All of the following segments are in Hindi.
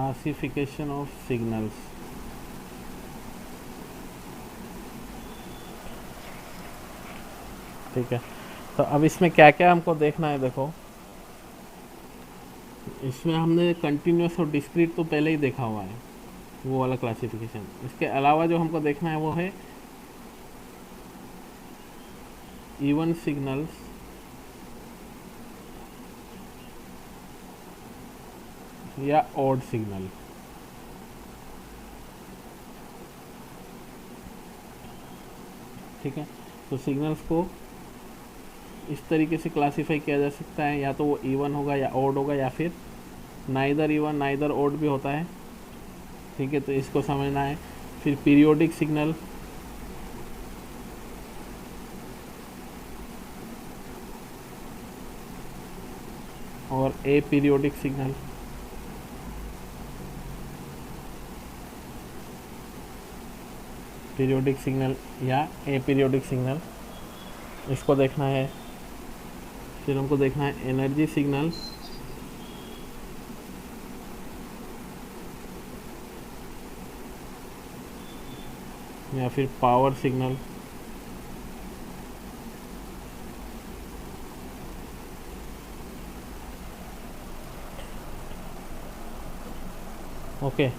Classification of signals. ठीक है, तो अब इसमें क्या क्या हमको देखना है। देखो, इसमें हमने कंटिन्यूस और डिस्क्रीट तो पहले ही देखा हुआ है, वो वाला क्लासिफिकेशन। इसके अलावा जो हमको देखना है वो है इवन सिग्नल्स या ऑड सिग्नल। ठीक है, तो सिग्नल्स को इस तरीके से क्लासीफाई किया जा सकता है, या तो वो इवन होगा या ऑड होगा, या फिर नाइदर इवन नाइदर ऑड भी होता है। ठीक है, तो इसको समझना है। फिर पीरियोडिक सिग्नल, और ए पीरियोडिक सिग्नल। पीरियोडिक सिग्नल या ए पीरियोडिक सिग्नल, इसको देखना है। फिर हमको देखना है एनर्जी सिग्नल, या फिर पावर सिग्नल। ओके,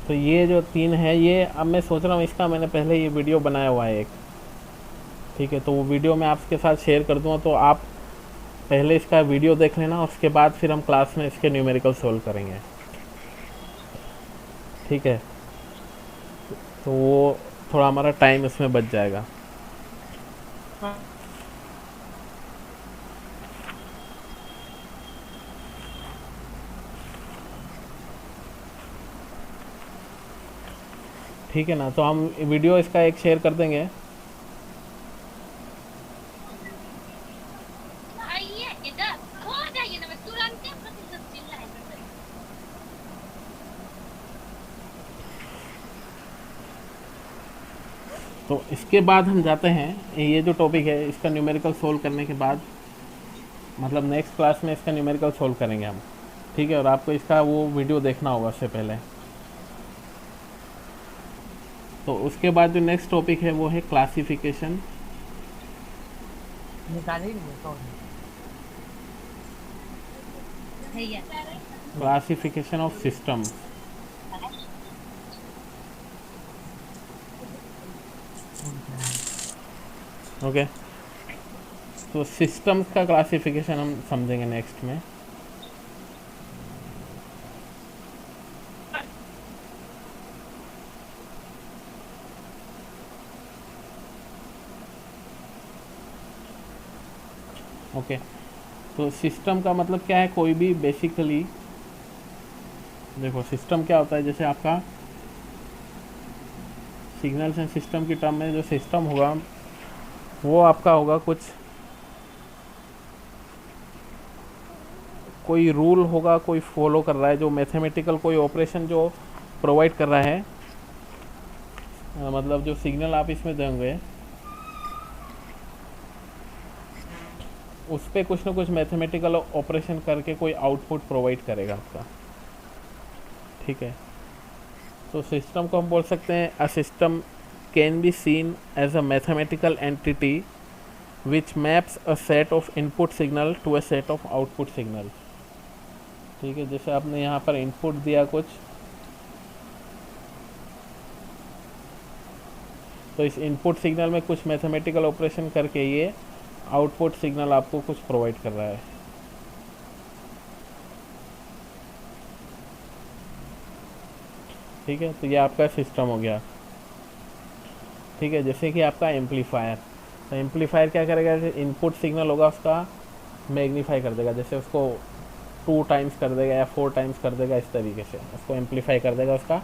तो ये जो तीन है, ये अब मैं सोच रहा हूँ इसका मैंने पहले ये वीडियो बनाया हुआ है एक। ठीक है, तो वो वीडियो मैं आपके साथ शेयर कर दूँगा, तो आप पहले इसका वीडियो देख लेना, उसके बाद फिर हम क्लास में इसके न्यूमेरिकल सोल्व करेंगे। ठीक है, तो वो थोड़ा हमारा टाइम इसमें बच जाएगा। ठीक है ना, तो हम वीडियो इसका एक शेयर कर देंगे। तो इसके बाद हम जाते हैं, ये जो टॉपिक है इसका न्यूमेरिकल सोल्व करने के बाद, मतलब नेक्स्ट क्लास में इसका न्यूमेरिकल सोल्व करेंगे हम। ठीक है, और आपको इसका वो वीडियो देखना होगा उससे पहले। तो उसके बाद जो नेक्स्ट टॉपिक है वो है classification. Classification of system. Okay, तो सिस्टम्स का क्लासिफिकेशन हम समझेंगे नेक्स्ट में। ओके, तो सिस्टम का मतलब क्या है, कोई भी बेसिकली देखो सिस्टम क्या होता है, जैसे आपका सिग्नल्स एंड सिस्टम की टर्म में जो सिस्टम होगा वो आपका होगा कुछ, कोई रूल होगा, कोई फॉलो कर रहा है, जो मैथमेटिकल कोई ऑपरेशन जो प्रोवाइड कर रहा है। मतलब जो सिग्नल आप इसमें देंगे उस पर कुछ ना कुछ मैथमेटिकल ऑपरेशन करके कोई आउटपुट प्रोवाइड करेगा आपका। ठीक है, तो सिस्टम को हम बोल सकते हैं a system can be seen as a mathematical entity which maps a set of input signal to a set of output signal. ठीक है, जैसे आपने यहाँ पर इनपुट दिया कुछ, तो इस इनपुट सिग्नल में कुछ मैथमेटिकल ऑपरेशन करके ये आउटपुट सिग्नल आपको कुछ प्रोवाइड कर रहा है। ठीक है, तो ये आपका सिस्टम हो गया। ठीक है, जैसे कि आपका एम्पलीफायर, तो एम्पलीफायर क्या करेगा, इनपुट सिग्नल होगा उसका मैग्नीफाई कर देगा, जैसे उसको 2 टाइम्स कर देगा या 4 टाइम्स कर देगा, इस तरीके से उसको एम्पलीफाई कर देगा उसका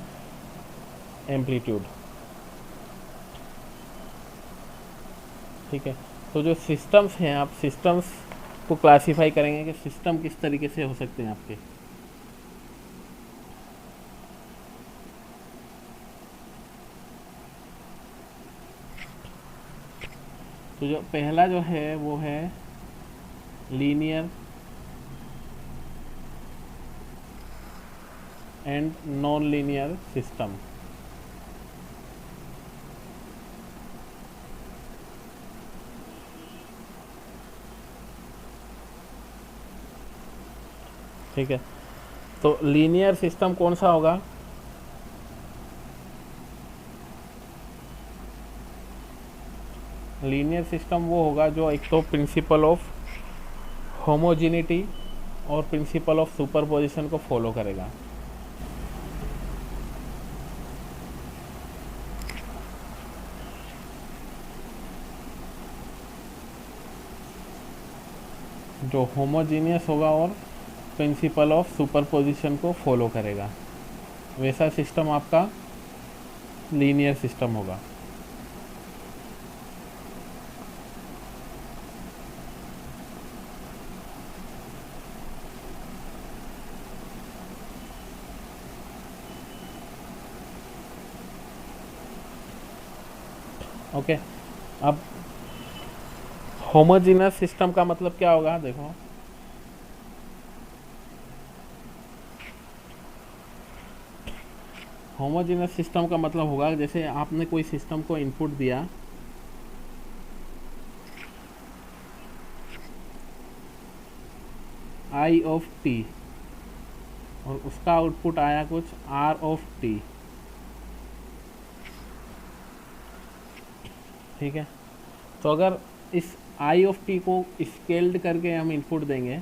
एम्पलीट्यूड। ठीक है, तो जो सिस्टम्स हैं, आप सिस्टम्स को क्लासीफाई करेंगे कि सिस्टम किस तरीके से हो सकते हैं आपके। तो जो पहला जो है वो है linear and non linear system. ठीक है, तो लीनियर सिस्टम कौन सा होगा? लीनियर सिस्टम वो होगा जो एक तो प्रिंसिपल ऑफ होमोजिनिटी और प्रिंसिपल ऑफ सुपरपोजिशन को फॉलो करेगा। जो होमोजीनियस होगा और प्रिंसिपल ऑफ सुपरपोजिशन को फॉलो करेगा, वैसा सिस्टम आपका लीनियर सिस्टम होगा। ओके, अब होमोजीनियस सिस्टम का मतलब क्या होगा? देखो, होमोजीनियस सिस्टम का मतलब होगा जैसे आपने कोई सिस्टम को इनपुट दिया, आई ऑफ टी, और उसका आउटपुट आया कुछ आर ऑफ टी। ठीक है, तो अगर इस आई ऑफ टी को स्केल्ड करके हम इनपुट देंगे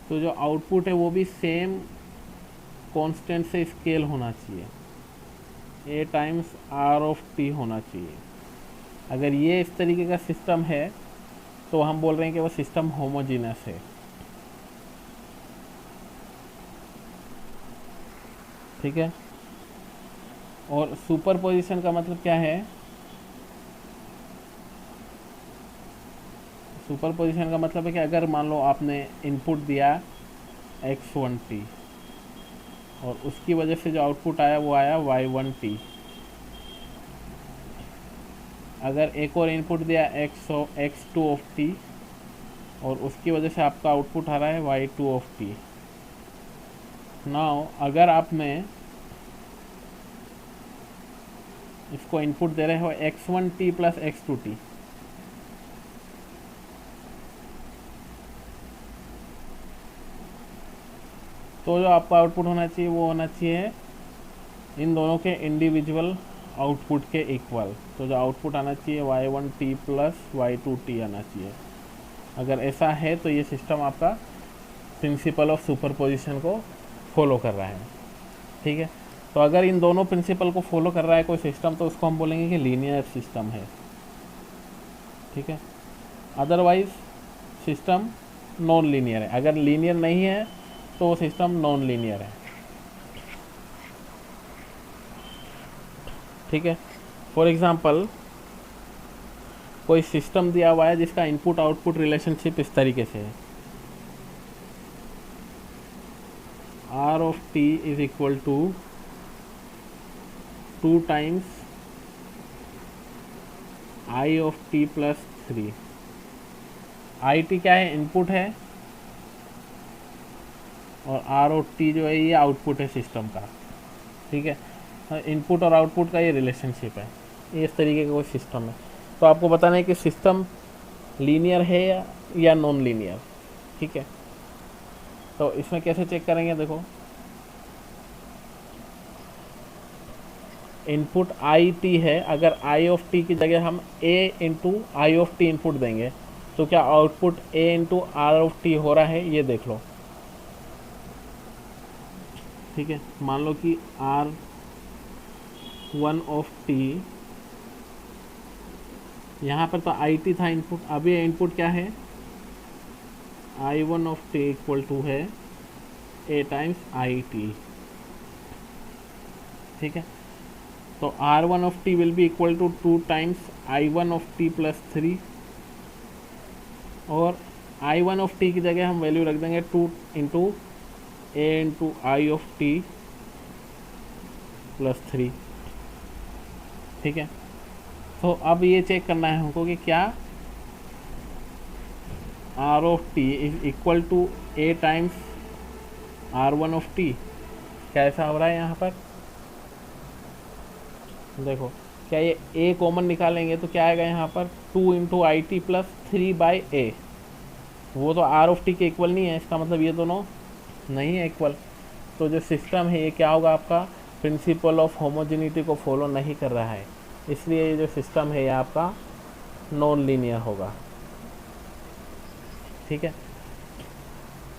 तो जो आउटपुट है वो भी सेम कांस्टेंट से स्केल होना चाहिए, ए टाइम्स आर ऑफ टी होना चाहिए। अगर ये इस तरीके का सिस्टम है तो हम बोल रहे हैं कि वो सिस्टम होमोजीनस है। ठीक है, और सुपरपोजिशन का मतलब क्या है? सुपरपोजिशन का मतलब है कि अगर मान लो आपने इनपुट दिया x1t और उसकी वजह से जो आउटपुट आया वो आया y1t, अगर एक और इनपुट दिया x2 ऑफ t और उसकी वजह से आपका आउटपुट आ रहा है y2 ऑफ t। नाउ अगर आपने इसको इनपुट दे रहे हो x1t प्लस x2t, तो जो आपका आउटपुट होना चाहिए वो होना चाहिए इन दोनों के इंडिविजुअल आउटपुट के इक्वल। तो जो आउटपुट आना चाहिए y1t प्लस y2t आना चाहिए। अगर ऐसा है तो ये सिस्टम आपका प्रिंसिपल ऑफ सुपरपोजिशन को फॉलो कर रहा है। ठीक है, तो अगर इन दोनों प्रिंसिपल को फॉलो कर रहा है कोई सिस्टम तो उसको हम बोलेंगे कि लीनियर सिस्टम है। ठीक है, अदरवाइज सिस्टम नॉन लीनियर है। अगर लीनियर नहीं है तो वो सिस्टम नॉन लीनियर है। ठीक है, फॉर एग्जांपल कोई सिस्टम दिया हुआ है जिसका इनपुट आउटपुट रिलेशनशिप इस तरीके से है, R of T is equal to 2 times I of T plus 3। I T क्या है? इनपुट है, और आर ऑफ टी जो है ये आउटपुट है सिस्टम का। ठीक है, इनपुट और आउटपुट का ये रिलेशनशिप है, ये इस तरीके का कोई सिस्टम है। तो आपको बताना है कि सिस्टम लीनियर है या नॉन लीनियर। ठीक है, तो इसमें कैसे चेक करेंगे? देखो, इनपुट आई टी है, अगर आई ऑफ टी की जगह हम a into i of t input देंगे तो क्या output a into r of t हो रहा है? ये देख लो। ठीक है, मान लो कि R1 ऑफ टी, यहाँ पर तो आई टी था इनपुट, अभी इनपुट क्या है? I1 of T equal to है ए टाइम्स आई टी। ठीक है, तो R1 of T will be equal to 2 times I1 of T plus 3, और I1 ऑफ टी की जगह हम वैल्यू रख देंगे 2 into A into i of T plus 3। ठीक है, तो अब ये चेक करना है हमको कि क्या R of T is equal to A times R one of T, क्या ऐसा हो रहा है यहाँ पर? देखो, क्या ये ए कॉमन निकालेंगे तो क्या आएगा यहाँ पर? 2 into I T plus 3/a। वो तो आर ऑफ टी के इक्वल नहीं है, इसका मतलब ये दोनों नहीं है इक्वल। तो जो सिस्टम है ये क्या होगा आपका? प्रिंसिपल ऑफ होमोजेनिटी को फॉलो नहीं कर रहा है, इसलिए ये जो सिस्टम है ये आपका नॉन लीनियर होगा। ठीक है,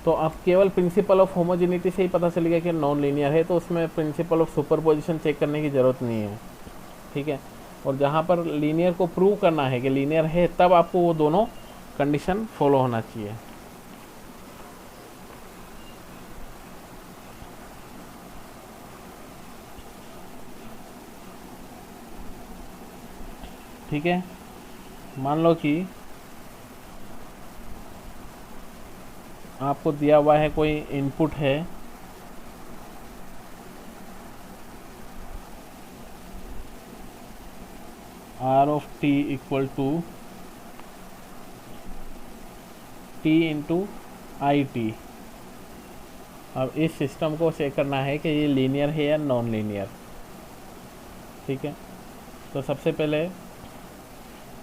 तो अब केवल प्रिंसिपल ऑफ होमोजेनिटी से ही पता चलेगा कि नॉन लीनियर है, तो उसमें प्रिंसिपल ऑफ सुपरपोजिशन चेक करने की ज़रूरत नहीं है। ठीक है, और जहाँ पर लीनियर को प्रूव करना है कि लीनियर है, तब आपको वो दोनों कंडीशन फॉलो होना चाहिए। ठीक है, मान लो कि आपको दिया हुआ है कोई इनपुट है, R of T equal to T into I T. अब इस सिस्टम को चेक करना है कि ये लीनियर है या नॉन लीनियर। ठीक है, तो सबसे पहले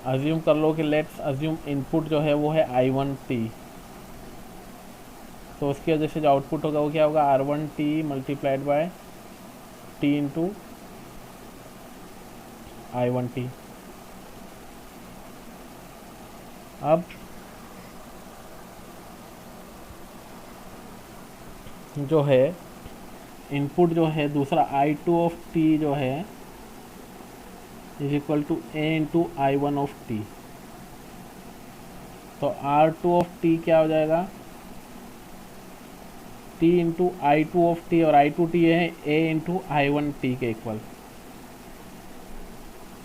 अज्यूम कर लो कि लेट्स अज्यूम इनपुट जो है वो है I1t, तो उसकी वजह से जो आउटपुट होगा वो क्या होगा? R1t multiplied by t into I1t। अब जो है इनपुट जो है दूसरा I2 ऑफ t जो है is equal to a into I1 of t। तो R2 ऑफ t क्या हो जाएगा? t into I2 of t, और I2t है a इंटू I1t के इक्वल।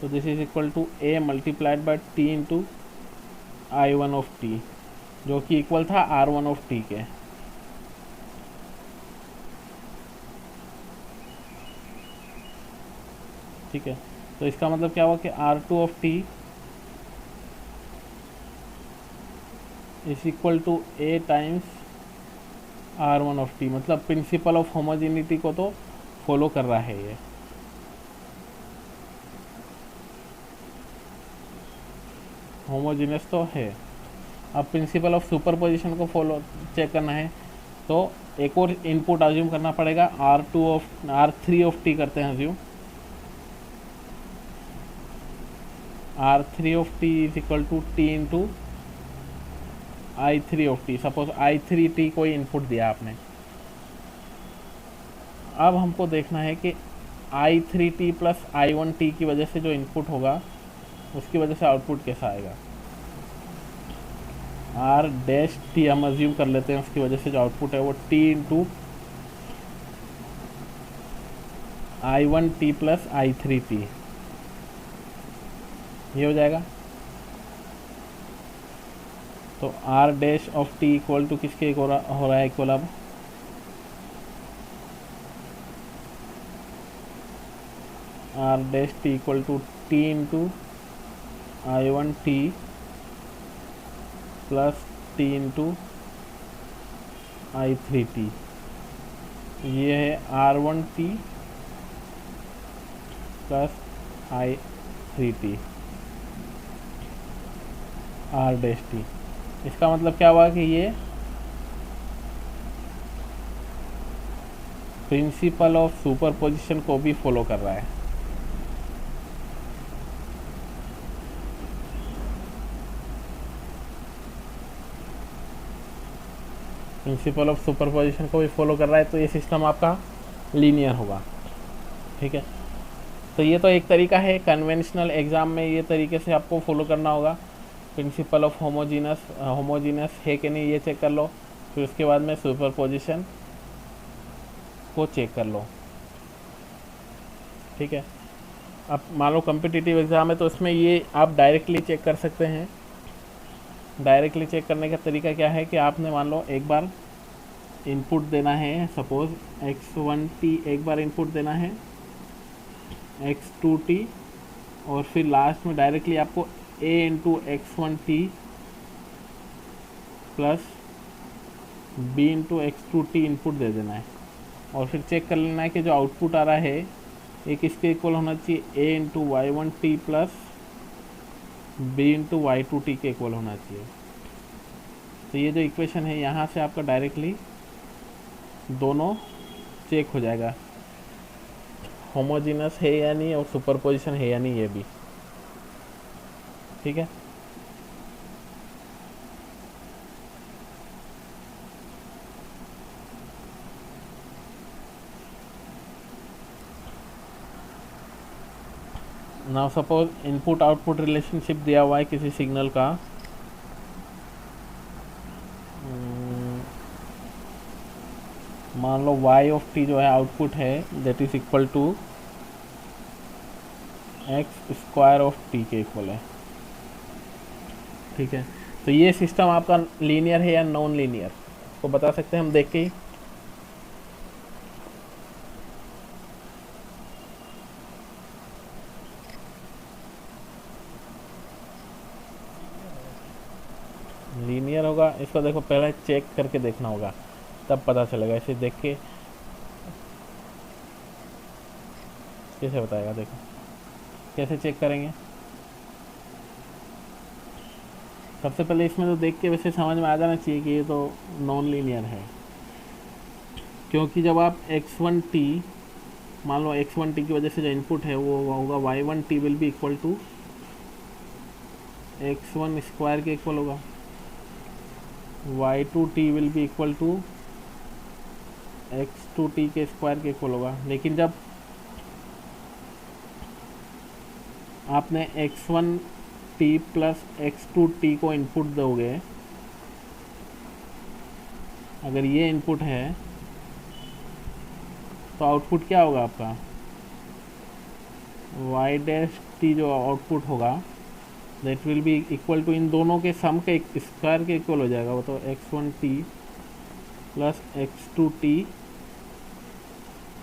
तो this is equal to a multiplied by t into I1 of t, जो कि इक्वल था R1 ऑफ t के। ठीक है, तो इसका मतलब क्या हुआ कि R2 of t is equal to a times R1 of t, मतलब प्रिंसिपल ऑफ होमोजेनिटी को तो फॉलो कर रहा है ये। होमोजेनियस तो है। अब प्रिंसिपल ऑफ सुपरपोजिशन को फॉलो चेक करना है, तो एक और इनपुट अज्यूम करना पड़ेगा, R3 ऑफ t करते हैं assume. R3 of t is equal to t into I3 of t। Suppose I3t कोई इनपुट दिया आपने। अब हमको देखना है कि I3t प्लस I1t की वजह से जो इनपुट होगा उसकी वजह से आउटपुट कैसा आएगा। R डैश t हम अज्यूम कर लेते हैं, उसकी वजह से जो आउटपुट है वो t into I1t plus I3t, ये हो जाएगा। तो R dash of t equal to किसके हो रहा है इक्वल? अब R dash t equal to t into I1t plus t into I3t, ये है R1t plus I3t R dash t। इसका मतलब क्या हुआ कि ये प्रिंसिपल ऑफ सुपरपोजिशन को भी फॉलो कर रहा है। प्रिंसिपल ऑफ सुपरपोजिशन को भी फॉलो कर रहा है, तो ये सिस्टम आपका लीनियर होगा। ठीक है, तो ये तो एक तरीका है, कन्वेंशनल एग्ज़ाम में ये तरीके से आपको फॉलो करना होगा। प्रिंसिपल ऑफ होमोजीनस है कि नहीं ये चेक कर लो, फिर उसके बाद में सुपरपोजिशन को चेक कर लो। ठीक है, अब मान लो कम्पिटिटिव एग्ज़ाम है तो उसमें ये आप डायरेक्टली चेक कर सकते हैं। डायरेक्टली चेक करने का तरीका क्या है कि आपने मान लो एक बार इनपुट देना है, सपोज x1t एक बार इनपुट देना है, x2t, और फिर लास्ट में डायरेक्टली आपको a into x1t plus b into x two t input दे देना है और फिर चेक कर लेना है कि जो आउटपुट आ रहा है ये किसके इक्वल होना चाहिए, a into y one t plus b into y two t के इक्वल होना चाहिए। तो ये जो इक्वेशन है यहाँ से आपका डायरेक्टली दोनों चेक हो जाएगा, होमोजीनस है या नहीं और सुपरपोजिशन है या नहीं, ये भी ठीक है। Now suppose input output relationship दिया हुआ है किसी सिग्नल का, मान लो y ऑफ t जो है आउटपुट है that is equal to x square of t के इक्वल है, ठीक है। तो ये सिस्टम आपका लीनियर है या नॉन लीनियर तो बता सकते हैं हम देख के ही। लीनियर होगा, इसको देखो पहले चेक करके देखना होगा तब पता चलेगा, इसे देख के कैसे बताएगा, देखो कैसे चेक करेंगे। सबसे पहले इसमें तो देख के वैसे समझ में आ जाना चाहिए कि ये तो नॉन लीनियर है, क्योंकि जब आप x1t मान लो x1t की वजह से जो इनपुट है वो होगा y1t will be equal to x1 square के इक्वल होगा, y2t will be equal to x2t के स्क्वायर के इक्वल होगा। लेकिन जब आपने x1t प्लस x2t को इनपुट दोगे, अगर ये इनपुट है तो आउटपुट क्या होगा आपका, y डैश t जो आउटपुट होगा that will be equal to इन दोनों के सम के स्क्वायर के इक्वल हो जाएगा, वो तो x1t प्लस x2t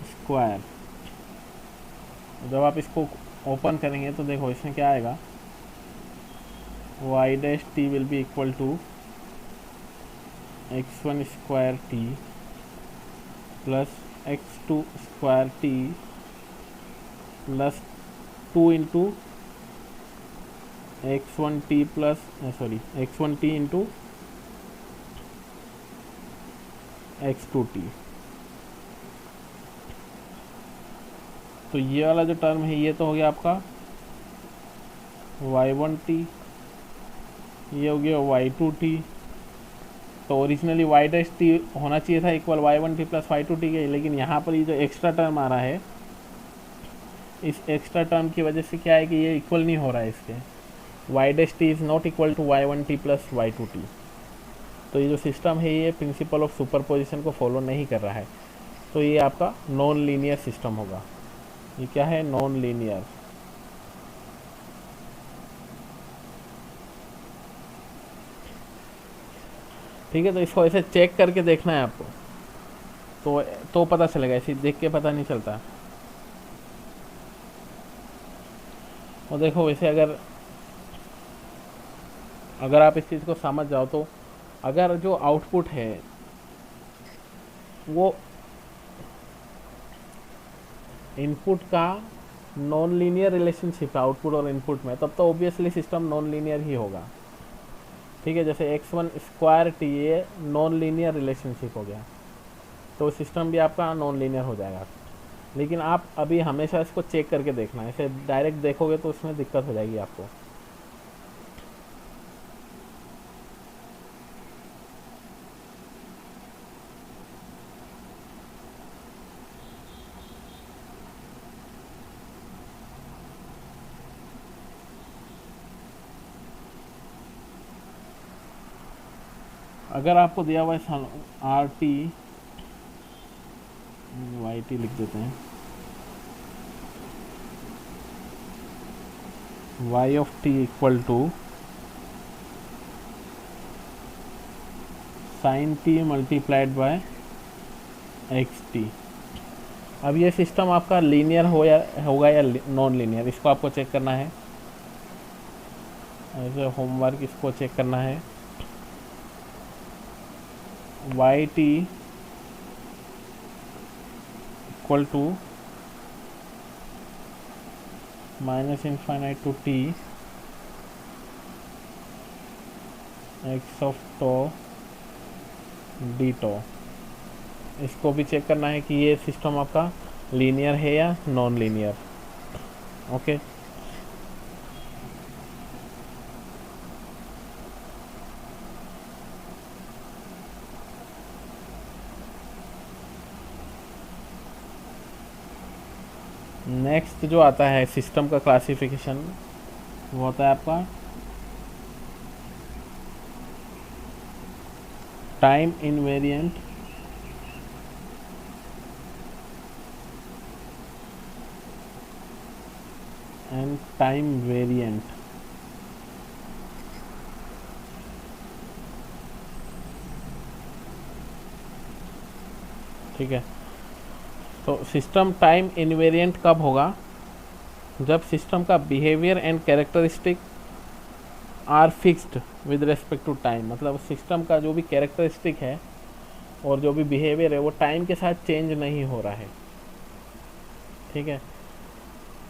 स्क्वायर। जब आप इसको ओपन करेंगे तो देखो इसमें क्या आएगा, y dash t will be equal to x1 square t plus x2 square t plus 2 into x1t plus x1t into x2t। तो ये वाला जो टर्म है ये तो हो गया आपका y1t, ये हो गया y2t। तो ओरिजिनली y डैश t होना चाहिए था इक्वल y1t प्लस y2t के, लेकिन यहाँ पर ये जो एक्स्ट्रा टर्म आ रहा है इस एक्स्ट्रा टर्म की वजह से क्या है कि ये इक्वल नहीं हो रहा है इसके, y dash t is not equal to y1t plus y2t। तो ये जो सिस्टम है ये प्रिंसिपल ऑफ सुपरपोजिशन को फॉलो नहीं कर रहा है, तो ये आपका नॉन लीनियर सिस्टम होगा। ये क्या है, नॉन लीनियर। ठीक है, तो इसको ऐसे चेक करके देखना है आपको, तो पता चलेगा, ऐसे देख के पता नहीं चलता। और देखो वैसे अगर आप इस चीज़ को समझ जाओ तो अगर जो आउटपुट है वो इनपुट का नॉन लीनियर रिलेशनशिप है आउटपुट और इनपुट में, तब तो ऑब्वियसली सिस्टम नॉन लीनियर ही होगा। ठीक है, जैसे x1 स्क्वायर टी ये नॉन लीनियर रिलेशनशिप हो गया, तो सिस्टम भी आपका नॉन लीनियर हो जाएगा। लेकिन आप अभी हमेशा इसको चेक करके देखना है, ऐसे डायरेक्ट देखोगे तो उसमें दिक्कत हो जाएगी आपको। अगर आपको दिया हुआ है आर टी वाई टी लिख देते हैं, y of t equal to sine t multiplied by X T. अब ये सिस्टम आपका लीनियर होगा या नॉन लीनियर, इसको आपको चेक करना है। ऐसे होमवर्क इसको चेक करना है। Y T equal to minus infinite to T X of tau D tau. इसको भी चेक करना है कि ये सिस्टम आपका लीनियर है या नॉन लीनियर। ओके, नेक्स्ट जो आता है सिस्टम का क्लासिफिकेशन, वो होता है आपका time invariant and time variant. ठीक है, तो सिस्टम टाइम इनवेरिएंट कब होगा? जब सिस्टम का behaviour and characteristic are fixed with respect to time. मतलब सिस्टम का जो भी कैरेक्टरिस्टिक है और जो भी बिहेवियर है वो टाइम के साथ चेंज नहीं हो रहा है। ठीक है,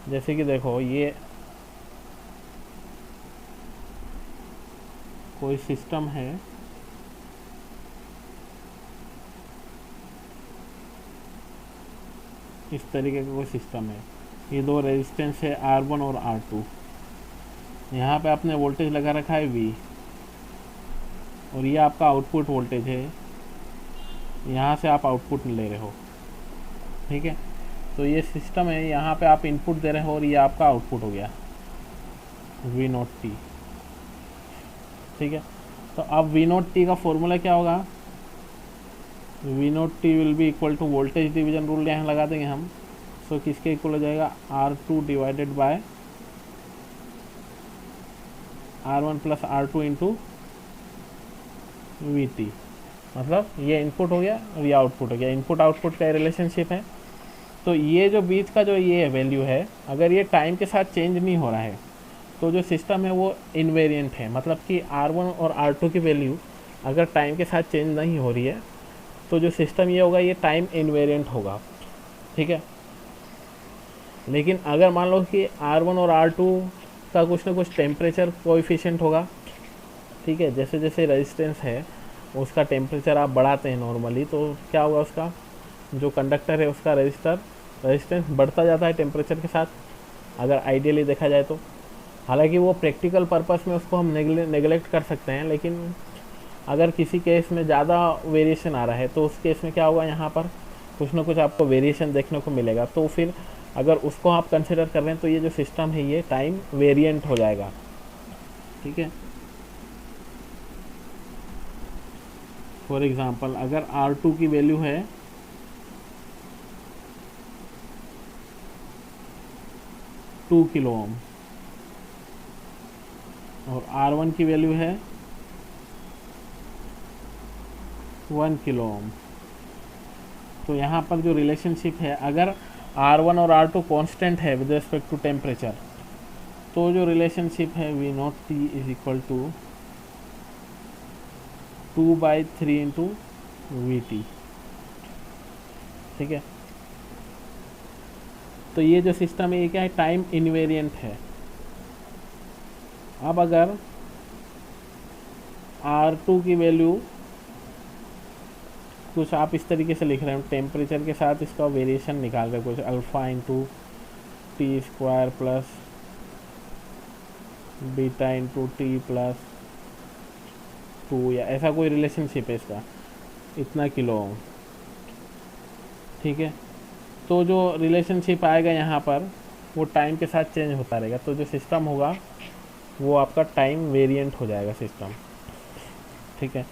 जैसे कि देखो ये कोई सिस्टम है, इस तरीके का कोई सिस्टम है, ये दो रेजिस्टेंस है R1 और R2। यहाँ पे आपने वोल्टेज लगा रखा है V और ये आपका आउटपुट वोल्टेज है, यहाँ से आप आउटपुट ले रहे हो। ठीक है, तो ये सिस्टम है, यहाँ पे आप इनपुट दे रहे हो और ये आपका आउटपुट हो गया V नोट टी। ठीक है, तो अब V नोट टी का फॉर्मूला क्या होगा? V naught T will be equal to voltage division rule यहाँ लगा देंगे हम। सो किसके इक्वल हो जाएगा? R2 divided by R1 plus R2 into V T. मतलब ये इनपुट हो गया और ये आउटपुट हो गया। इनपुट आउटपुट का रिलेशनशिप है। तो ये जो बीच का जो ये वैल्यू है, अगर ये टाइम के साथ चेंज नहीं हो रहा है तो जो सिस्टम है वो इनवेरिएंट है। मतलब कि R1 और R2 की वैल्यू अगर टाइम के साथ चेंज नहीं हो रही है तो जो सिस्टम ये होगा ये टाइम इनवेरिएंट होगा। ठीक है, लेकिन अगर मान लो कि R1 और R2 का कुछ ना कुछ टेम्परेचर कोएफिशिएंट होगा। ठीक है, जैसे जैसे रेजिस्टेंस है उसका टेम्परेचर आप बढ़ाते हैं नॉर्मली, तो क्या होगा? उसका जो कंडक्टर है उसका रेजिस्टेंस बढ़ता जाता है टेम्परेचर के साथ, अगर आइडियली देखा जाए तो। हालांकि वो प्रैक्टिकल पर्पस में उसको हम नेगलेक्ट कर सकते हैं, लेकिन अगर किसी केस में ज़्यादा वेरिएशन आ रहा है तो उस केस में क्या होगा? यहाँ पर कुछ ना कुछ आपको वेरिएशन देखने को मिलेगा। तो फिर अगर उसको आप कंसिडर कर रहे हैं तो ये जो सिस्टम है ये टाइम वेरिएंट हो जाएगा। ठीक है, फॉर एग्जांपल अगर R2 की वैल्यू है 2 किलो ओम और R1 की वैल्यू है 1 किलो ओम, तो यहाँ पर जो रिलेशनशिप है, अगर R1 और R2 कांस्टेंट है विद रिस्पेक्ट टू टेम्परेचर, तो जो रिलेशनशिप है V naught T is equal to 2/3 into V T. ठीक है, तो ये जो सिस्टम है ये क्या है? टाइम इनवेरिएंट है। अब अगर R2 की वैल्यू कुछ आप इस तरीके से लिख रहे हैं, टेम्परेचर के साथ इसका वेरिएशन निकाल रहे हैं, कुछ alpha into T square plus beta into T plus 2 या ऐसा कोई रिलेशनशिप है इसका, इतना किलो ओम। ठीक है, तो जो रिलेशनशिप आएगा यहाँ पर वो टाइम के साथ चेंज होता रहेगा। तो जो सिस्टम होगा वो आपका टाइम वेरिएंट हो जाएगा सिस्टम। ठीक है,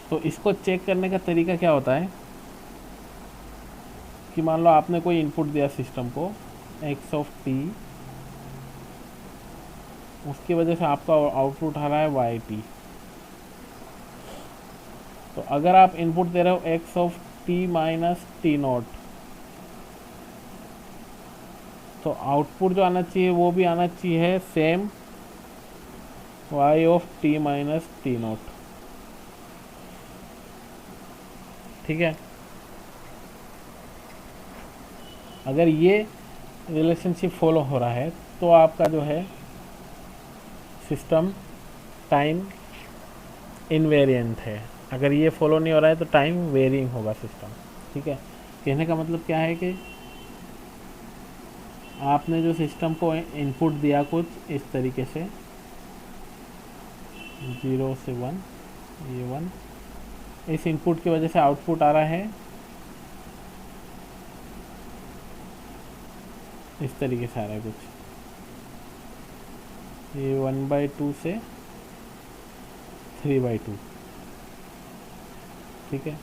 तो इसको चेक करने का तरीका क्या होता है कि मान लो आपने कोई इनपुट दिया सिस्टम को x ऑफ t, उसकी वजह से आपका आउटपुट आ रहा है वाई टी। तो अगर आप इनपुट दे रहे हो x of t minus T not, तो आउटपुट जो आना चाहिए वो भी आना चाहिए same y of t minus T not. ठीक है। अगर ये रिलेशनशिप फॉलो हो रहा है तो आपका जो है सिस्टम टाइम इनवेरिएंट है। अगर ये फॉलो नहीं हो रहा है तो टाइम वेरिंग होगा सिस्टम। ठीक है, कहने का मतलब क्या है कि आपने जो सिस्टम को इनपुट दिया कुछ इस तरीके से 0 से 1, ये 1, इस इनपुट की वजह से आउटपुट आ रहा है इस तरीके से आ रहा है कुछ, ये 1/2 से 3/2। ठीक है,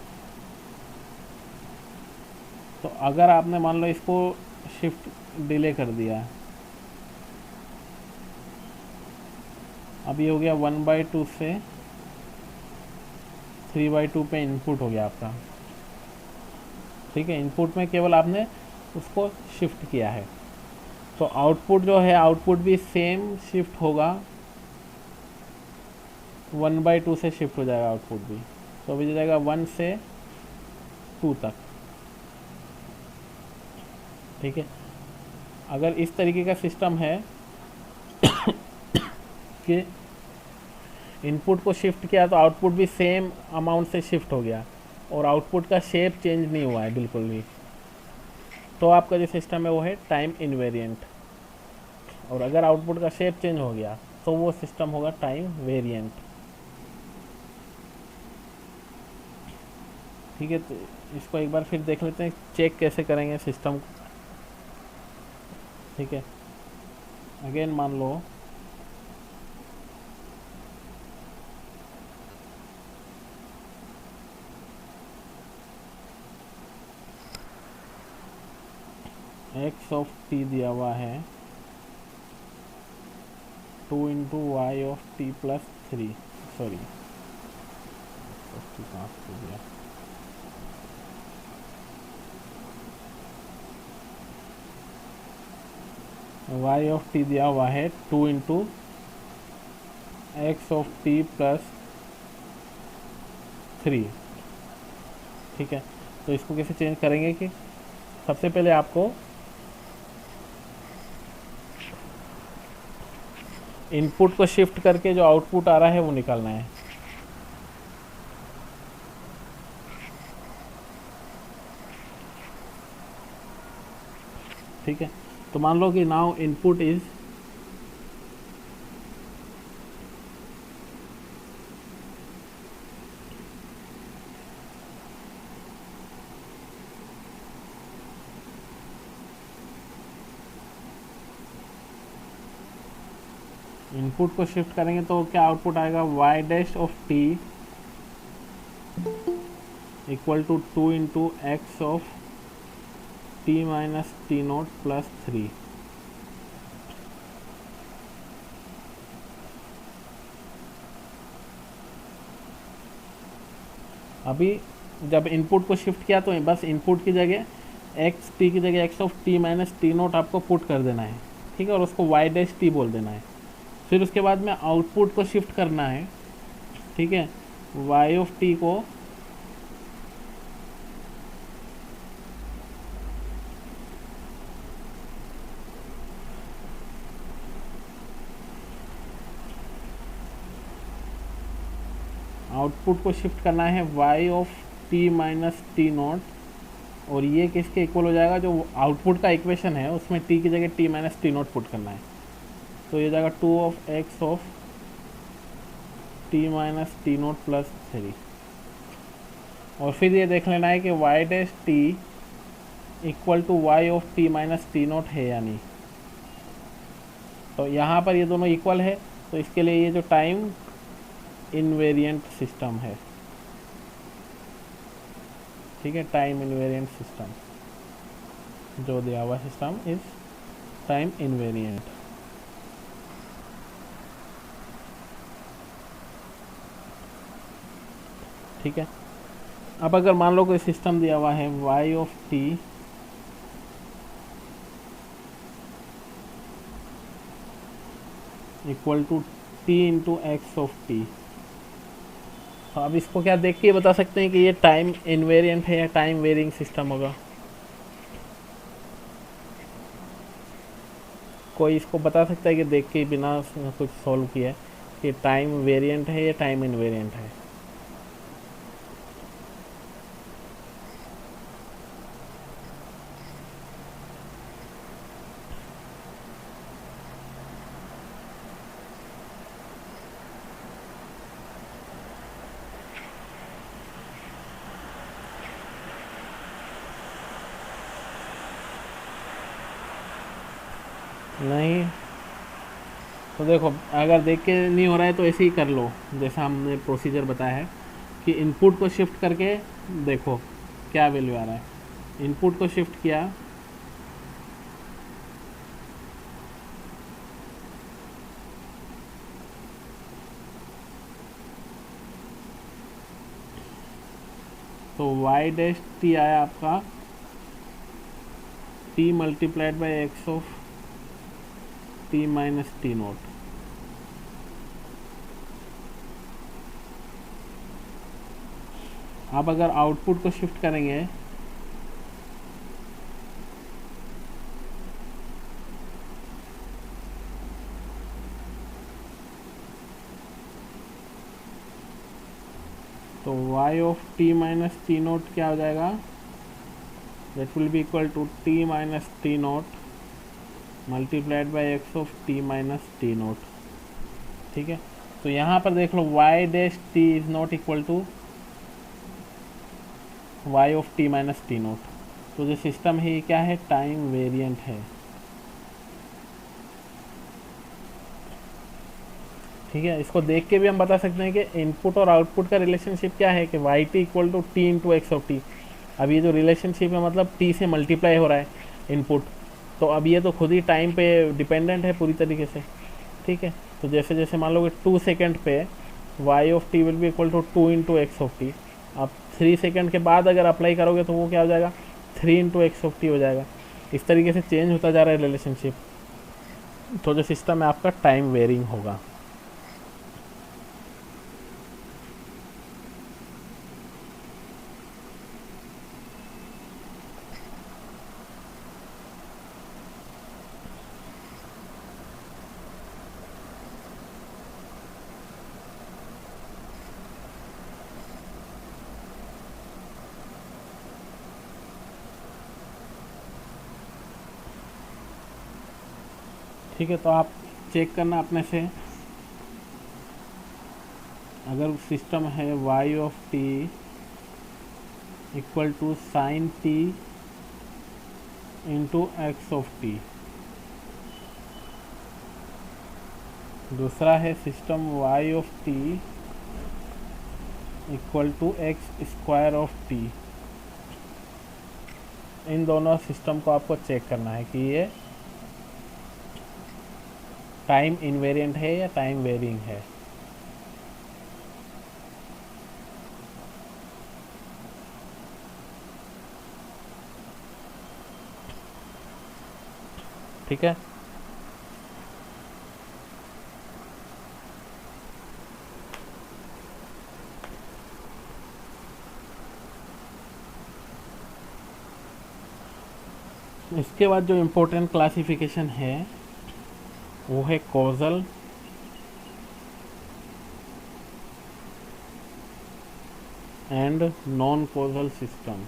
तो अगर आपने मान लो इसको शिफ्ट डिले कर दिया, अब ये हो गया 1/2 से 3/2 पे इनपुट हो गया आपका। ठीक है, इनपुट में केवल आपने उसको शिफ्ट किया है, तो आउटपुट जो है आउटपुट भी सेम शिफ्ट होगा, 1/2 से शिफ्ट हो जाएगा आउटपुट भी। तो अभी जाएगा 1 से 2 तक। ठीक है, अगर इस तरीके का सिस्टम है कि इनपुट को शिफ्ट किया तो आउटपुट भी सेम अमाउंट से शिफ्ट हो गया और आउटपुट का शेप चेंज नहीं हुआ है बिल्कुल भी, तो आपका जो सिस्टम है वो है टाइम इनवेरिएंट। और अगर आउटपुट का शेप चेंज हो गया तो वो सिस्टम होगा टाइम वेरिएंट। ठीक है, तो इसको एक बार फिर देख लेते हैं, चेक कैसे करेंगे सिस्टम को। ठीक है, अगेन मान लो एक्स ऑफ टी दिया हुआ है 2 into Y of T plus 3, sorry दिया, वाई ऑफ टी दिया हुआ है 2 into x of T plus 3। ठीक है, तो इसको कैसे चेंज करेंगे कि सबसे पहले आपको इनपुट को शिफ्ट करके जो आउटपुट आ रहा है वो निकालना है। ठीक है, तो मान लो कि नाउ इनपुट इज इनपुट को शिफ्ट करेंगे तो क्या आउटपुट आएगा, Y dash of T equal to 2 into x of T minus T naught plus 3। अभी जब इनपुट को शिफ्ट किया तो बस इनपुट की जगह एक्स टी की जगह x of T minus T note आपको पुट कर देना है। ठीक है, और उसको वाई डैश टी बोल देना है। फिर उसके बाद में आउटपुट को शिफ्ट करना है। ठीक है, वाई ऑफ टी को शिफ्ट करना है Y of T minus T naught, और ये किसके इक्वल हो जाएगा, जो आउटपुट का इक्वेशन है उसमें टी की जगह t minus T naught put करना है। तो ये जाएगा 2 of x of T minus T naught plus 3। और फिर ये देख लेना है कि y dash t equal to y of T minus T naught है या नहीं। तो यहाँ पर ये दोनों इक्वल है, तो इसके लिए ये जो टाइम इनवेरिएंट सिस्टम है। ठीक है, टाइम इनवेरिएंट सिस्टम जो दिया हुआ सिस्टम इज टाइम इनवेरिएंट। ठीक है, अब अगर मान लो कोई सिस्टम दिया हुआ है y of t equal to t into x of t, तो अब इसको क्या देख के बता सकते हैं कि ये टाइम इनवेरिएंट है या टाइम वेरिंग सिस्टम होगा? कोई इसको बता सकता है कि देख के बिना कुछ सॉल्व किया है कि टाइम वेरिएंट है या टाइम इनवेरिएंट है? नहीं, तो देखो अगर देख के नहीं हो रहा है तो ऐसे ही कर लो जैसा हमने प्रोसीजर बताया है कि इनपुट को शिफ्ट करके देखो क्या वैल्यू आ रहा है। इनपुट को शिफ्ट किया, तो वाई डैश टी आया आपका t multiplied by x of T minus T naught. अब अगर आउटपुट को शिफ्ट करेंगे तो y of T minus T naught क्या हो जाएगा? That will be equal to t minus T naught multiplied by x of T minus T naught. ठीक है, तो यहाँ पर देख लो y dash t is not equal to y of T minus T naught. तो जो सिस्टम है ये क्या है? टाइम वेरिएंट है। ठीक है, इसको देख के भी हम बता सकते हैं कि इनपुट और आउटपुट का रिलेशनशिप क्या है कि y T equal to T into x of t. अब ये जो रिलेशनशिप है मतलब टी से मल्टीप्लाई हो रहा है इनपुट, तो अब ये तो खुद ही टाइम पे डिपेंडेंट है पूरी तरीके से। ठीक है, तो जैसे जैसे मान लो कि 2 सेकेंड पे y of T will be equal to 2 into x of t. अब 3 सेकेंड के बाद अगर अप्लाई करोगे तो वो क्या हो जाएगा? 3 इंटू एक्स ऑफ टी हो जाएगा। इस तरीके से चेंज होता जा रहा है रिलेशनशिप, तो जो सिस्टम है आपका टाइम वेरिंग होगा। ठीक है, तो आप चेक करना अपने से। अगर सिस्टम है Y of T equal to sine t into x of t, दूसरा है system y of T equal to x square of t, इन दोनों सिस्टम को आपको चेक करना है कि ये टाइम इनवेरिएंट है या टाइम वेरिंग है। ठीक है, इसके बाद जो इम्पोर्टेंट क्लासिफिकेशन है वो है causal and non causal system.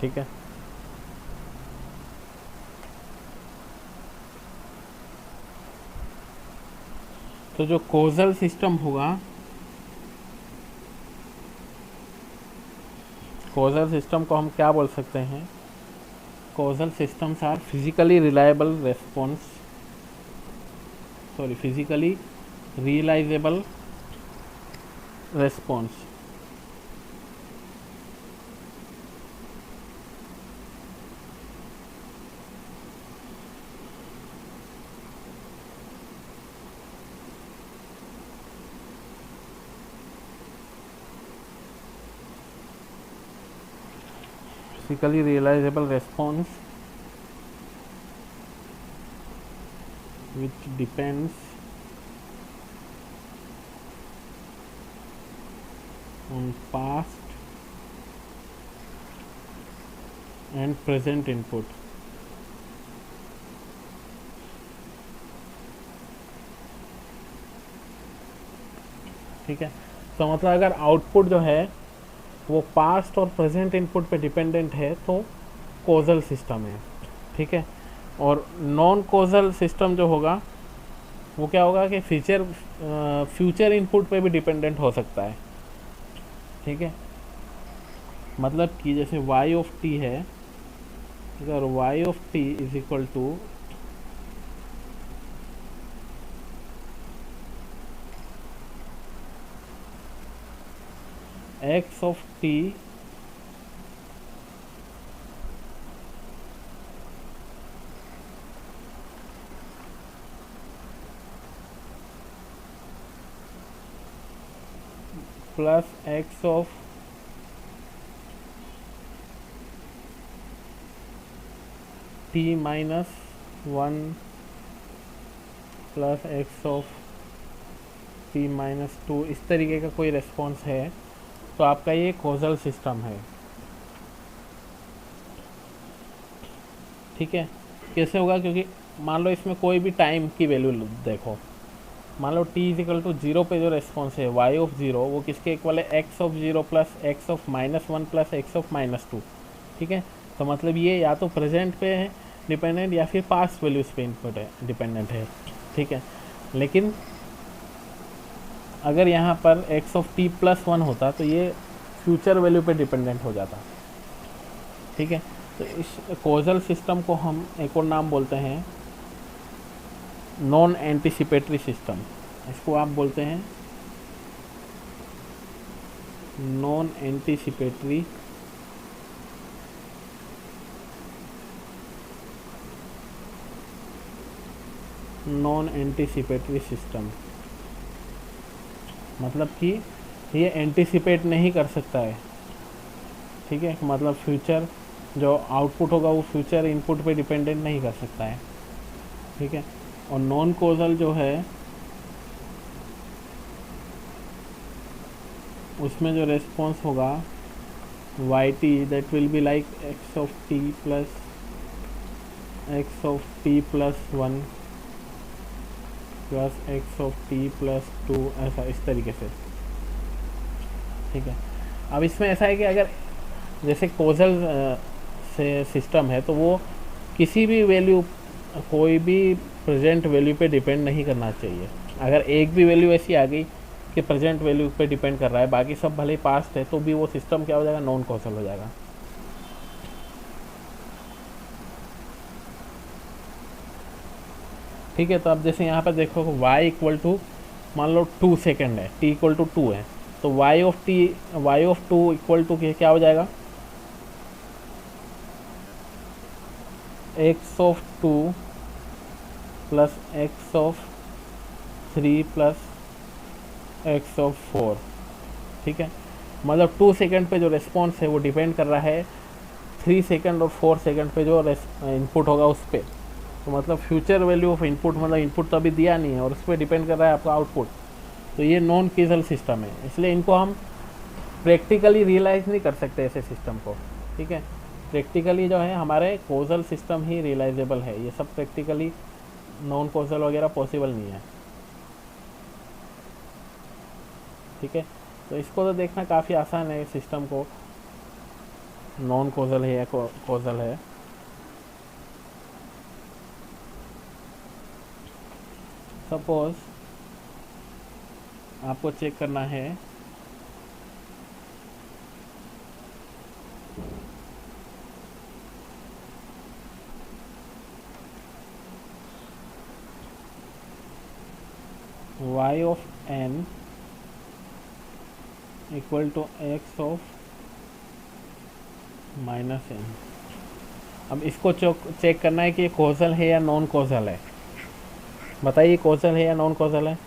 ठीक है, तो जो कॉजल सिस्टम होगा, कॉजल सिस्टम को हम क्या बोल सकते हैं? Causal systems are physically reliable response, sorry physically realizable response. physically realizable response which depends on past and present input. ठीक है, तो मतलब अगर आउटपुट जो है वो पास्ट और प्रेजेंट इनपुट पे डिपेंडेंट है तो कोजल सिस्टम है। ठीक है, और नॉन कोजल सिस्टम जो होगा वो क्या होगा कि फ्यूचर इनपुट पे भी डिपेंडेंट हो सकता है। ठीक है, मतलब कि जैसे y ऑफ t है, अगर y of t is equal to x of t plus x of t minus 1 plus x of t minus 2, इस तरीके का कोई रेस्पॉन्स है तो आपका ये कोजल सिस्टम है। ठीक है, कैसे होगा, क्योंकि मान लो इसमें कोई भी टाइम की वैल्यू देखो, मान लो t इज इक्वल टू 0 पे जो रेस्पॉन्स है y ऑफ 0 वो किसके इक्वल है, x of 0 plus x of -1 plus x of -2। ठीक है, तो मतलब ये या तो प्रेजेंट पे है डिपेंडेंट या फिर पास्ट वैल्यूज पे इनपुट है डिपेंडेंट है। ठीक है, लेकिन अगर यहाँ पर x ऑफ t प्लस 1 होता तो ये फ्यूचर वैल्यू पे डिपेंडेंट हो जाता। ठीक है, तो इस कोजल सिस्टम को हम एक और नाम बोलते हैं नॉन एंटिसिपेटरी सिस्टम। इसको आप बोलते हैं नॉन एंटिसिपेटरी सिस्टम। मतलब कि ये एंटिसिपेट नहीं कर सकता है। ठीक है, मतलब फ्यूचर जो आउटपुट होगा वो फ्यूचर इनपुट पे डिपेंडेंट नहीं कर सकता है। ठीक है, और नॉन कोजल जो है उसमें जो रेस्पॉन्स होगा yt that will be like x of t plus x of t plus 1 plus x of t plus 2, ऐसा इस तरीके से। ठीक है, अब इसमें ऐसा है कि अगर जैसे कोजल से सिस्टम है तो वो किसी भी वैल्यू, कोई भी प्रेजेंट वैल्यू पे डिपेंड नहीं करना चाहिए। अगर एक भी वैल्यू ऐसी आ गई कि प्रेजेंट वैल्यू पे डिपेंड कर रहा है, बाकी सब भले ही पास्ट है, तो भी वो सिस्टम क्या हो जाएगा, नॉन कोजल हो जाएगा। ठीक है, तो अब जैसे यहाँ पर देखो y इक्वल टू मान लो 2 सेकेंड है, t इक्वल टू 2 है, तो y ऑफ 2 इक्वल टू क्या हो जाएगा, x of 2 plus x of 3 plus x of 4। ठीक है, मतलब 2 सेकेंड पे जो रेस्पॉन्स है वो डिपेंड कर रहा है 3 सेकेंड और 4 सेकेंड पे जो इनपुट होगा उस पर। तो मतलब फ्यूचर वैल्यू ऑफ इनपुट, मतलब इनपुट तो अभी दिया नहीं है और उस पर डिपेंड कर रहा है आपका आउटपुट। तो ये नॉन कोजल सिस्टम है, इसलिए इनको हम प्रैक्टिकली रियलाइज़ नहीं कर सकते ऐसे सिस्टम को। ठीक है, प्रैक्टिकली जो है हमारे कोजल सिस्टम ही रियलाइजेबल है, ये सब प्रैक्टिकली नॉन कोजल वगैरह पॉसिबल नहीं है। ठीक है, तो इसको तो देखना काफ़ी आसान है, सिस्टम को नॉन कोजल है या कोजल है। सपोज आपको चेक करना है y of n equal to x of minus n। अब इसको चेक करना है कि ये कोजल है या नॉन कोजल है। बताइए कोजल है या नॉन कोजल है।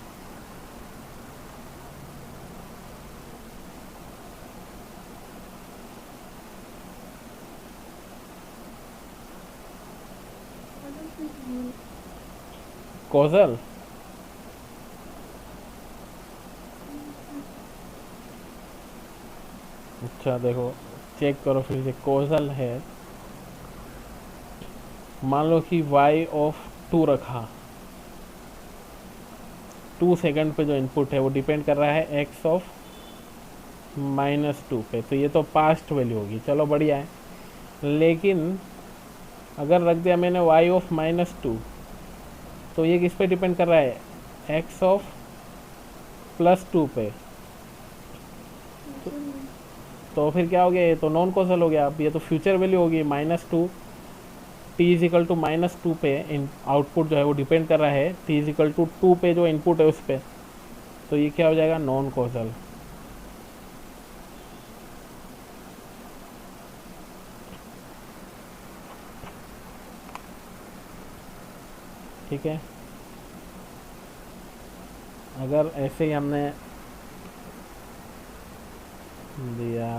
कॉजल, अच्छा देखो चेक करो फिर से, कॉजल है, मान लो कि y ऑफ 2 रखा, 2 सेकंड पे जो इनपुट है वो डिपेंड कर रहा है x ऑफ -2 पे, तो ये तो पास्ट वैल्यू होगी, चलो बढ़िया है। लेकिन अगर रख दिया मैंने y ऑफ -2, तो ये किस पे डिपेंड कर रहा है, x ऑफ +2 पे, तो फिर क्या हो गया, ये तो नॉन कॉजल हो गया। अब ये तो फ्यूचर वैल्यू होगी, -2, t इजिकल टू -2 पे इन आउटपुट जो है वो डिपेंड कर रहा है t इजिकल टू 2 पे जो इनपुट है उस पर, तो ये क्या हो जाएगा, नॉन कॉजल। ठीक है, अगर ऐसे ही हमने दिया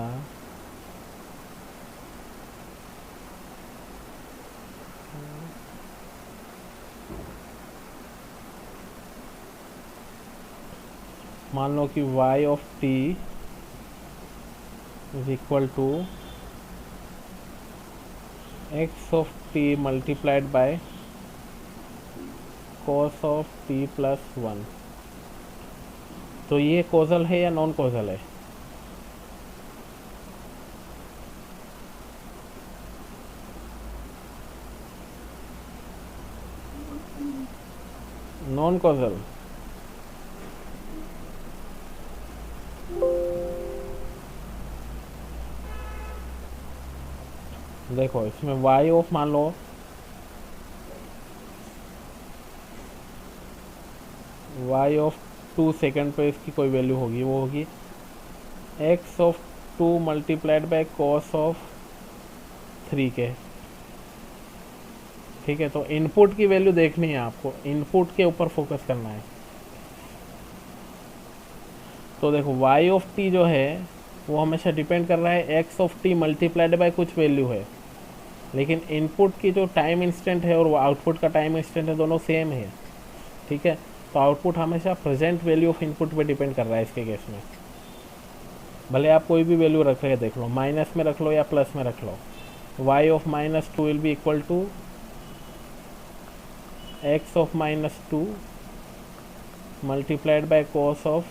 मान लो कि y of t is equal to x of t multiplied by cos of t plus 1, तो ये कॉजल है या नॉन कॉजल है, नॉन कॉजल। देखो इसमें y ऑफ मान लो y ऑफ 2 सेकंड पे इसकी कोई वैल्यू होगी, वो होगी x of 2 multiplied by cos of 3 के। ठीक है, तो इनपुट की वैल्यू देखनी है आपको, इनपुट के ऊपर फोकस करना है। तो देखो y ऑफ t जो है वो हमेशा डिपेंड कर रहा है x of t multiplied bye कुछ वैल्यू है, लेकिन इनपुट की जो टाइम इंस्टेंट है और वो आउटपुट का टाइम इंस्टेंट है, दोनों सेम है। ठीक है, तो आउटपुट हमेशा प्रेजेंट वैल्यू ऑफ इनपुट पे डिपेंड कर रहा है इसके केस में, भले आप कोई भी वैल्यू रख रहे देख लो, माइनस में रख लो या प्लस में रख लो। y of -2 will be equal to x of -2 multiplied by cos of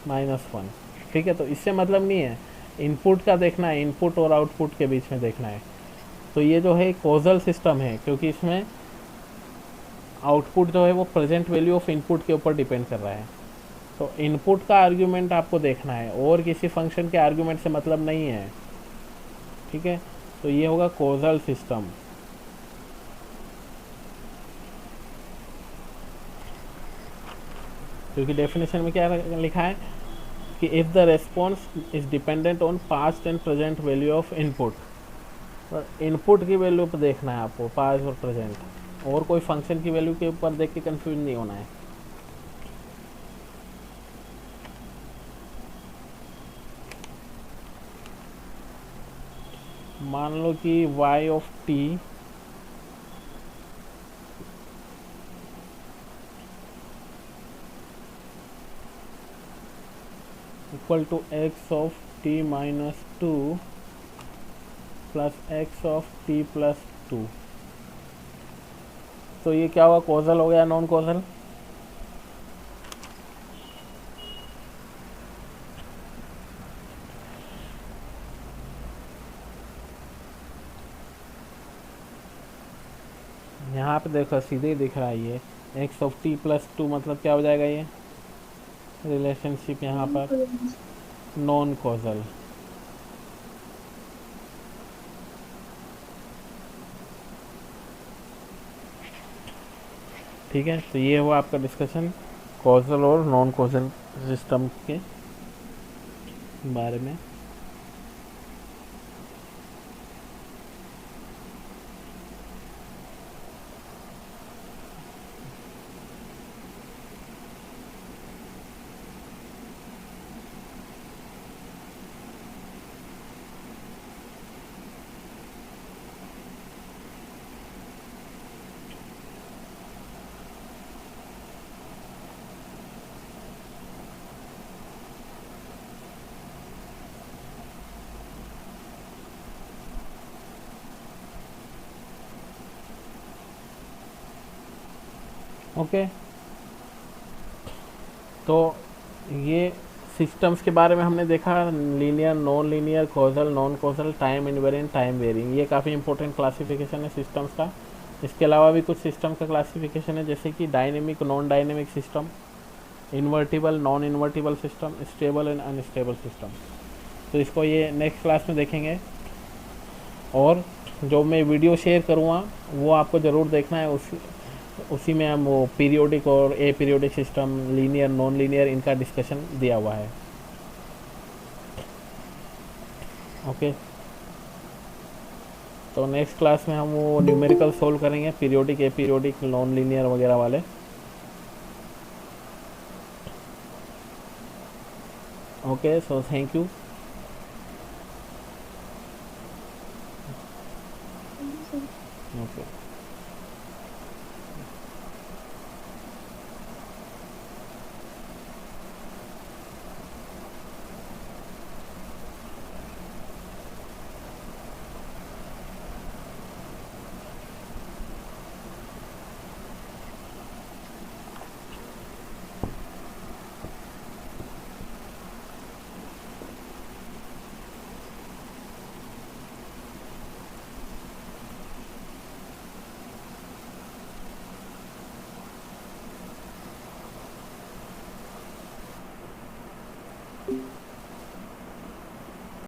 -1। ठीक है, तो इससे मतलब नहीं है, इनपुट का देखना है, इनपुट और आउटपुट के बीच में देखना है। तो ये जो है कॉजल सिस्टम है, क्योंकि इसमें आउटपुट जो है वो प्रेजेंट वैल्यू ऑफ इनपुट के ऊपर डिपेंड कर रहा है। तो इनपुट का आर्ग्यूमेंट आपको देखना है और किसी फंक्शन के आर्ग्यूमेंट से मतलब नहीं है। ठीक है, तो ये होगा कॉजल सिस्टम। क्योंकि डेफिनेशन में क्या लिखा है कि if the response is dependent on past and present value of input, input की वैल्यू पर देखना है आपको, पास्ट और प्रेजेंट, और कोई फंक्शन की वैल्यू के ऊपर देख के कंफ्यूज नहीं होना है। मान लो कि y of t equal to x of t -2 plus x of t plus 2, तो ये क्या हुआ, कॉजल हो गया, नॉन कॉजल। यहाँ पे देखो सीधे ही दिख रहा है, ये x ऑफ t प्लस 2 मतलब क्या हो जाएगा, ये रिलेशनशिप यहाँ पर नॉन कॉजल। ठीक है, तो ये हुआ आपका डिस्कशन कॉजल और नॉन कॉजल सिस्टम के बारे में। ओके, तो ये सिस्टम्स के बारे में हमने देखा, linear, non linear, causal, non causal, time invariant, time varying. ये काफ़ी इंपॉर्टेंट क्लासिफिकेशन है सिस्टम्स का। इसके अलावा भी कुछ सिस्टम का क्लासिफिकेशन है, जैसे कि dynamic, non dynamic system, invertible, non invertible system, stable and unstable system. तो इसको ये नेक्स्ट क्लास में देखेंगे। और जो मैं वीडियो शेयर करूँगा वो आपको ज़रूर देखना है। उसी में हम वो पीरियोडिक और ए periodic system, linear, non linear, इनका डिस्कशन दिया हुआ है। ओके, तो नेक्स्ट क्लास में हम वो न्यूमेरिकल सोल्व करेंगे, पीरियोडिक, ए पीरियोडिक, नॉन लीनियर वगैरह वाले। Okay, so thank you. Okay.